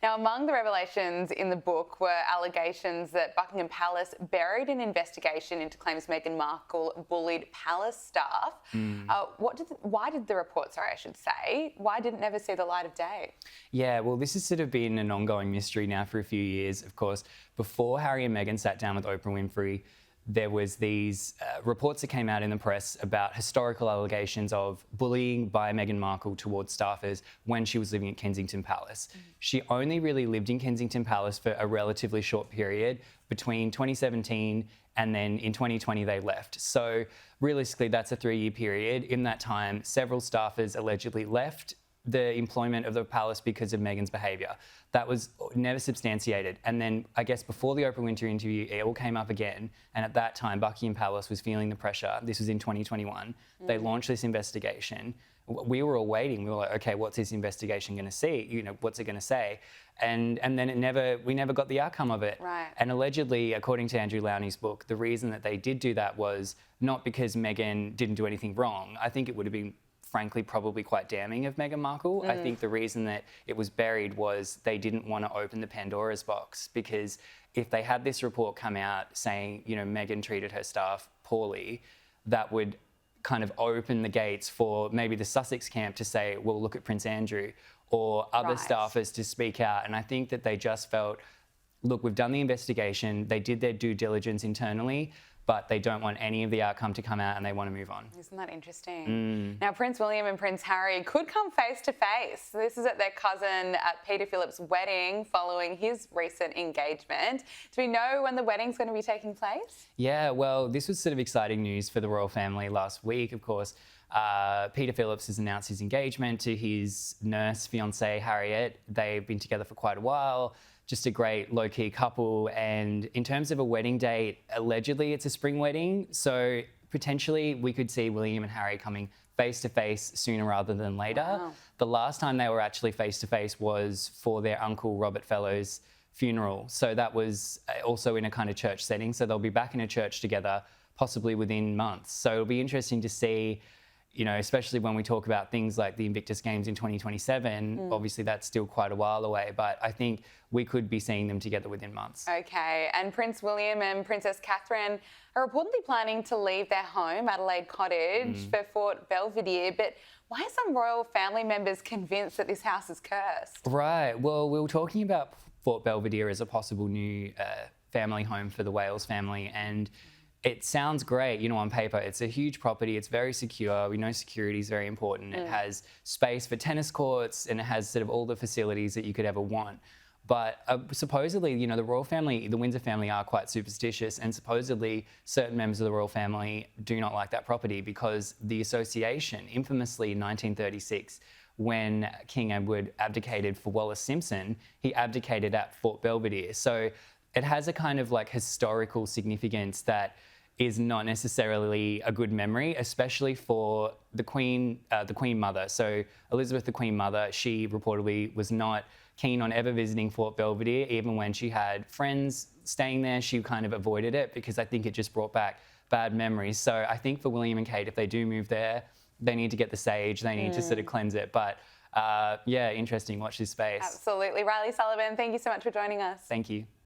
Now, among the revelations in the book were allegations that Buckingham Palace buried an investigation into claims Meghan Markle bullied palace staff. Why did the report, why did it never see the light of day? Yeah, well, this has sort of been an ongoing mystery now for a few years. Of course, before Harry and Meghan sat down with Oprah Winfrey, there was these reports that came out in the press about historical allegations of bullying by Meghan Markle towards staffers when she was living at Kensington Palace. She only really lived in Kensington Palace for a relatively short period between 2017 and then in 2020 they left. So realistically, that's a 3-year period. In that time, several staffers allegedly left the employment of the palace because of Meghan's behaviour. That was never substantiated. And then I guess before the Oprah Winfrey interview, it all came up again. And at that time, Buckingham Palace was feeling the pressure. This was in 2021. They launched this investigation. We were all waiting. We were like, okay, what's this investigation going to see? You know, what's it going to say? And then we never got the outcome of it. Right. And allegedly, according to Andrew Lowney's book, the reason that they did do that was not because Meghan didn't do anything wrong. I think it would have been frankly probably quite damning of Meghan Markle. I think the reason that it was buried was they didn't want to open the Pandora's box, because if they had this report come out saying, you know, Meghan treated her staff poorly, that would kind of open the gates for maybe the Sussex camp to say, well, look at Prince Andrew, or other staffers to speak out. And I think that they just felt, look, we've done the investigation, they did their due diligence internally, but they don't want any of the outcome to come out and they want to move on. Isn't that interesting? Now, Prince William and Prince Harry could come face to face. This is at their cousin Peter Philip's wedding following his recent engagement. Do we know when the wedding's going to be taking place? Yeah, well, this was sort of exciting news for the royal family last week, of course. Peter Phillips has announced his engagement to his nurse fiancée, Harriet. They've been together for quite a while. Just a great low-key couple. And in terms of a wedding date, allegedly it's a spring wedding. So potentially we could see William and Harry coming face-to-face sooner rather than later. Wow. The last time they were actually face-to-face was for their uncle Robert Fellowes' funeral. So that was also in a kind of church setting. So they'll be back in a church together, possibly within months. So it'll be interesting to see, you know, especially when we talk about things like the Invictus Games in 2027, obviously that's still quite a while away, but I think we could be seeing them together within months. Okay, and Prince William and Princess Catherine are reportedly planning to leave their home, Adelaide Cottage, for Fort Belvedere, but why are some royal family members convinced that this house is cursed? Right, well, we were talking about Fort Belvedere as a possible new family home for the Wales family, and it sounds great, you know, on paper. It's a huge property. It's very secure. We know security is very important. It has space for tennis courts and it has sort of all the facilities that you could ever want. But supposedly, you know, the royal family, the Windsor family are quite superstitious, and supposedly certain members of the royal family do not like that property because the association, infamously in 1936, when King Edward abdicated for Wallace Simpson, he abdicated at Fort Belvedere. So it has a kind of like historical significance that is not necessarily a good memory, especially for the Queen Mother. So Elizabeth, the Queen Mother, she reportedly was not keen on ever visiting Fort Belvedere. Even when she had friends staying there, she kind of avoided it because I think it just brought back bad memories. So I think for William and Kate, if they do move there, they need to get the sage, they need to sort of cleanse it. But yeah, interesting, watch this space. Absolutely. Reilly Sullivan, thank you so much for joining us. Thank you.